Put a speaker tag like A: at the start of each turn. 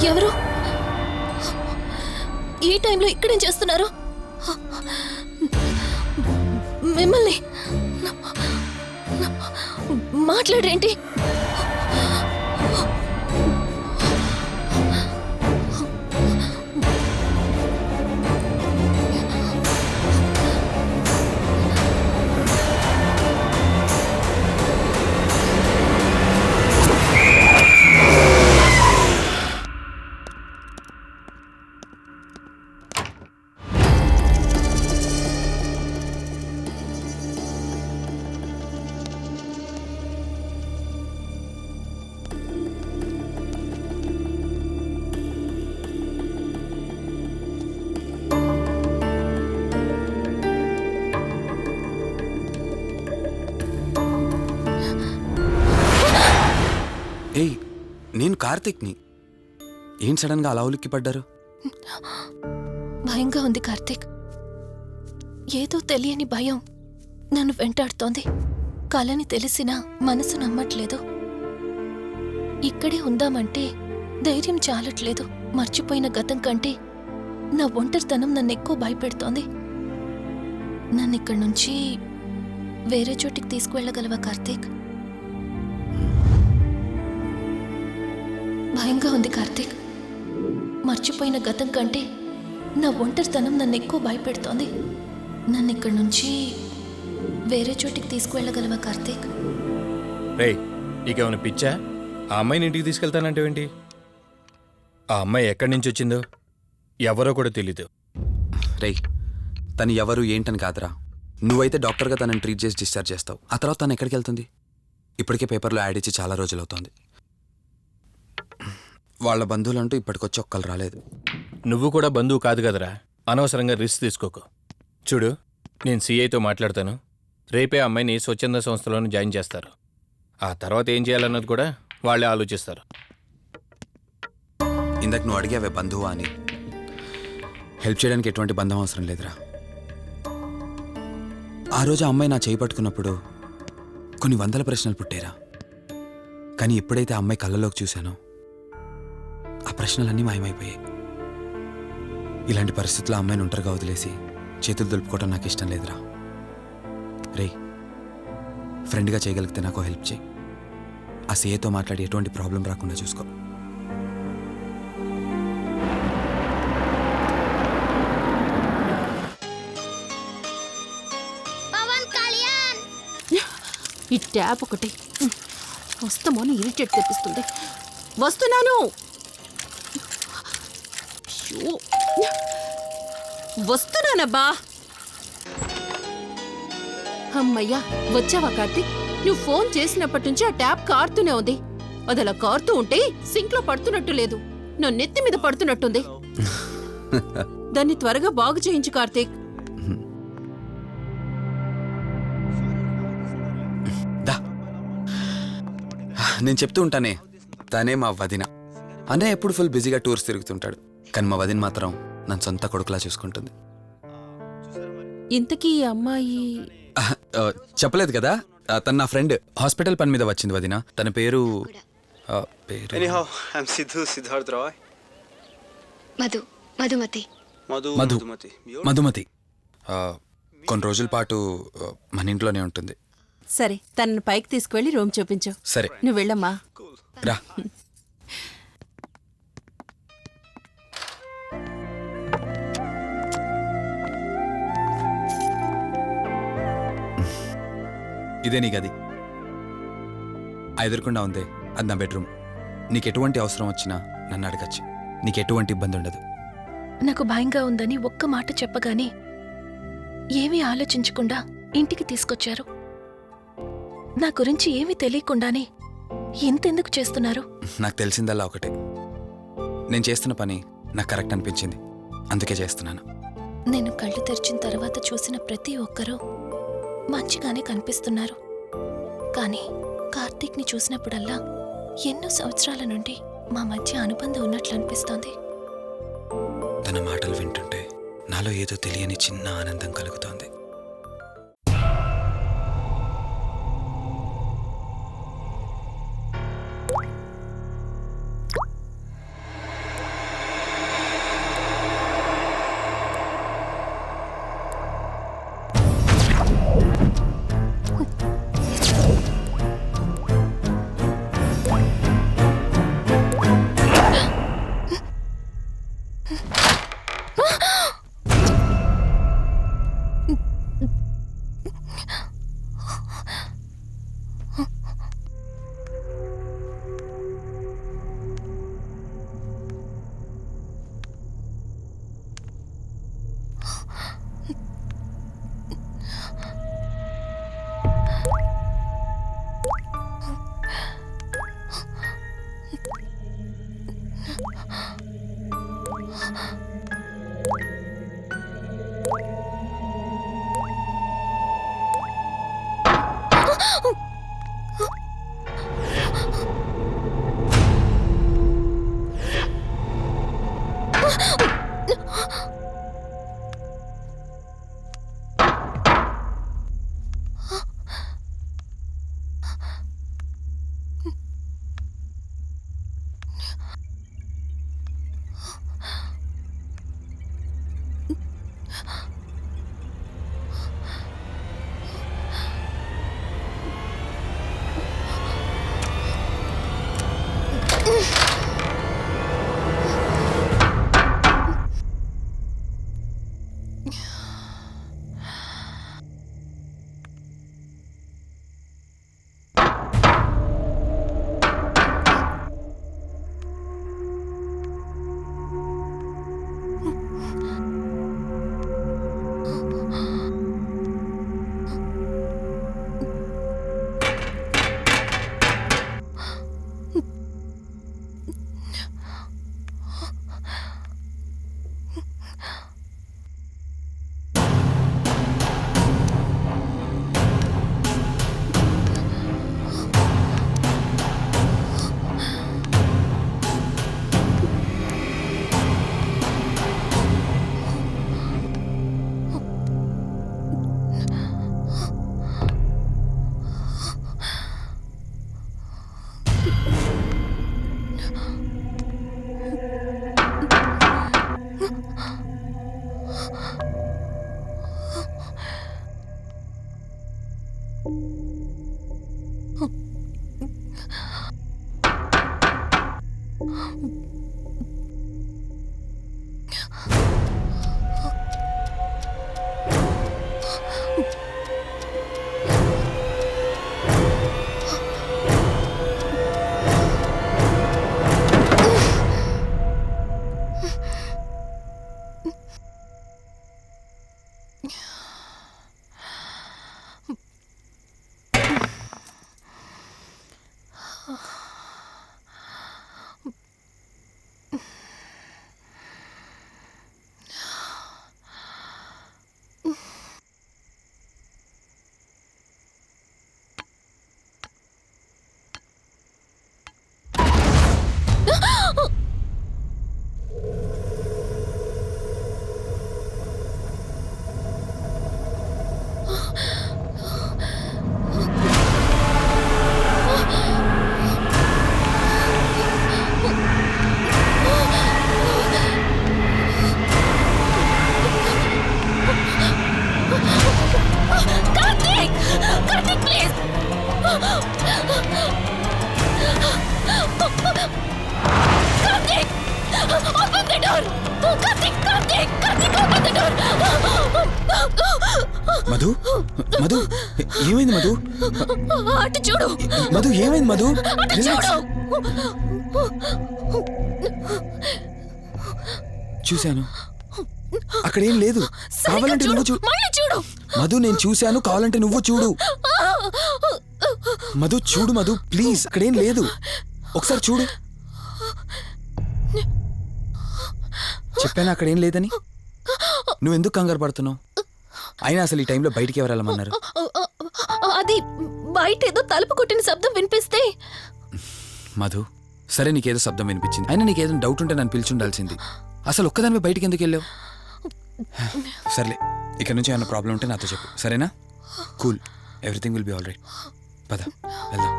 A: ఎవరు ఈ టైంలో ఇక్కడేం చేస్తున్నారు? మిమ్మల్ని మాట్లాడేంటి?
B: ఏయ్, నేను కార్తిక్ని. ఏం సడన్గా అలా ఉలిక్కి పడ్డారు?
A: భయంగా ఉంది కార్తిక్. ఏదో తెలియని భయం నన్ను వెంటాడుతోంది. కలని తెలిసినా మనసు నమ్మట్లేదు. ఇక్కడే ఉందామంటే ధైర్యం చాలట్లేదు. మర్చిపోయిన గతం కంటే నా ఒంటరితనం నన్ను ఎక్కువ భయపెడుతోంది. నన్నిక్కడి నుంచి వేరే చోటికి తీసుకువెళ్ళగలవా కార్తీక్? భయంగా ఉంది కార్తీక్. మర్చిపోయిన గతం కంటే నా ఒంటరితనం నన్ను ఎక్కువ భయపెడుతోంది. నన్ను ఇక్కడి నుంచి వేరే చోటికి తీసుకువెళ్ళగలవా కార్తీక్?
C: రేయ్, నీకేమైనా పిచ్చా? ఆ అమ్మాయిని ఇంటికి తీసుకెళ్తానంటేవేంటి? ఆ అమ్మాయి ఎక్కడి నుంచి వచ్చిందో ఎవరో కూడా తెలీదు.
B: రేయ్, తను ఎవరు ఏంటని కాదురా. నువ్వైతే డాక్టర్గా తనని ట్రీట్ చేసి డిశ్చార్జ్ చేస్తావు. ఆ తర్వాత తను ఎక్కడికి వెళ్తుంది? ఇప్పటికే పేపర్లో యాడ్ ఇచ్చి చాలా రోజులవుతోంది. వాళ్ళ బంధువులంటూ ఇప్పటికొచ్చి ఒక్కరు రాలేదు.
C: నువ్వు కూడా బంధువు కాదు కదరా. అనవసరంగా రిస్క్ తీసుకోకు. చూడు, నేను సిఐతో మాట్లాడతాను. రేపే అమ్మాయిని స్వచ్ఛంద సంస్థలోనే జాయిన్ చేస్తారు. ఆ తర్వాత ఏం చేయాలన్నది కూడా వాళ్ళే ఆలోచిస్తారు.
B: ఇందాక నువ్వు అడిగావే బంధువా అని. హెల్ప్ చేయడానికి ఎటువంటి బంధం అవసరం లేదురా. ఆ రోజు ఆ అమ్మాయి నా చేయి పట్టుకున్నప్పుడు కొన్ని వందల ప్రశ్నలు పుట్టారా. కానీ ఎప్పుడైతే ఆ అమ్మాయి కళ్ళలోకి చూశానో ఆ ప్రశ్నలన్నీ మాయమైపోయాయి. ఇలాంటి పరిస్థితుల్లో అమ్మాయిని ఒంటరిగా వదిలేసి చేతులు దులుపుకోవటం నాకు ఇష్టం లేదురా. రే, ఫ్రెండ్గా చేయగలిగితే నాకు హెల్ప్ చేయి. ఆ సీఏతో మాట్లాడి ఎటువంటి ప్రాబ్లం రాకుండా చూసుకో.
D: ఈ ట్యాప్ ఒకటి వస్తామని ఇరిటేట్ తెప్పిస్తుంది. వస్తున్నాను. వస్తున్నానబ్బా. అమ్మయ్యా, వచ్చావా కార్తీక్? నువ్వు ఫోన్ చేసినప్పటి నుంచి ఆ ట్యాప్ కారుతూనే ఉంది. అది అలా కారుతూ ఉంటే సింక్లో పడుతున్నట్టు లేదు. నా నెత్తి మీద పడుతున్నట్టుంది. దాన్ని త్వరగా బాగు చేయించు కార్తీక్.
B: దా నేను చెప్తూ ఉంటానే, తనే మా వదిన. అన్నయ్య ఎప్పుడు ఫుల్ బిజీగా టూర్స్ తిరుగుతుంటాడు, కానీ మా వదిన మాత్రం నన్ను సొంత కొడుకులా చూసుకుంటుంది.
D: ఇంతకీ ఈ అమ్మాయి
B: చెప్పలేదు కదా, తను నా ఫ్రెండ్. హాస్పిటల్ పని మీద వచ్చింది వదిన. తన పేరు
E: Anyhow, I'm Siddharth Roy.
A: Madhumati.
E: Madhumati.
B: Madhumati. కొన్ని రోజుల పాటు మన ఇంట్లోనే ఉంటుంది.
D: సరే, తనను పైకి తీసుకువెళ్ళి రూమ్ చూపించు.
B: సరే
D: నువ్వు వెళ్ళమ్మా.
B: రా. ఇదే నీ గది. ఎదురుకుండా ఉంది, అది నా బెడ్రూమ్. నీకు ఎటువంటి అవసరం వచ్చినా నన్ను అడగచ్చు. నీకు ఎటువంటి ఇబ్బంది ఉండదు.
A: నాకు భయంగా ఉందని ఒక్క మాట చెప్పగానే ఏమీ ఆలోచించకుండా ఇంటికి తీసుకొచ్చారు. నా గురించి ఏమీ తెలియకుండానే ఇంతెందుకు చేస్తున్నారు?
B: నాకు తెలిసిందల్లా ఒకటే, నేను చేస్తున్న పని నాకు కరెక్ట్ అనిపించింది, అందుకే చేస్తున్నాను.
A: నేను కళ్ళు తెరిచిన తర్వాత చూసిన ప్రతి ఒక్కరూ మంచిగానే కనిపిస్తున్నారు. కానీ కార్తీక్ని చూసినప్పుడల్లా ఎన్నో సంవత్సరాల నుండి మా మధ్య అనుబంధం ఉన్నట్లు అనిపిస్తోంది.
B: తన మాటలు వింటుంటే నాలో ఏదో తెలియని చిన్న ఆనందం కలుగుతోంది.
A: Door Karthik Karthik Karthik open the door
B: Madhu Madhu ఏమైంది మధు
A: అటు చూడు
B: మధు ఏమైంది మధు
A: అటు
B: రిలాక్స్.
A: చూడు
B: చూశాను అక్కడేం లేదు కావాలంటే నువ్వు చూ
A: మళ్ళీ చూడు
B: మధు నేను చూశాను కావాలంటే నువ్వు చూడు మధు చూడు మధు ప్లీజ్ అక్కడేం లేదు ఒకసారి చూడు చెప్పాను అక్కడేం లేదని నువ్వెందుకు కంగారు పడుతున్నావు అయినా అసలు ఈ టైంలో బయటికి ఎవరు వెళ్ళమన్నారు
A: అది బయట ఏదో తలుపు కొట్టిన శబ్దం వినిపిస్తే
B: మధు సరే నీకేదో శబ్దం వినిపించింది అయినా నీకేదో డౌట్ ఉంటే నన్ను పిలిచి ఉండాల్సింది అసలు ఒక్కదానిపై బయటికి ఎందుకు వెళ్ళావు సర్లే ఇక్కడ నుంచి ఏమైనా ప్రాబ్లం ఉంటే నాతో చెప్పు సరేనా cool everything will be all right పద వెళ్దాం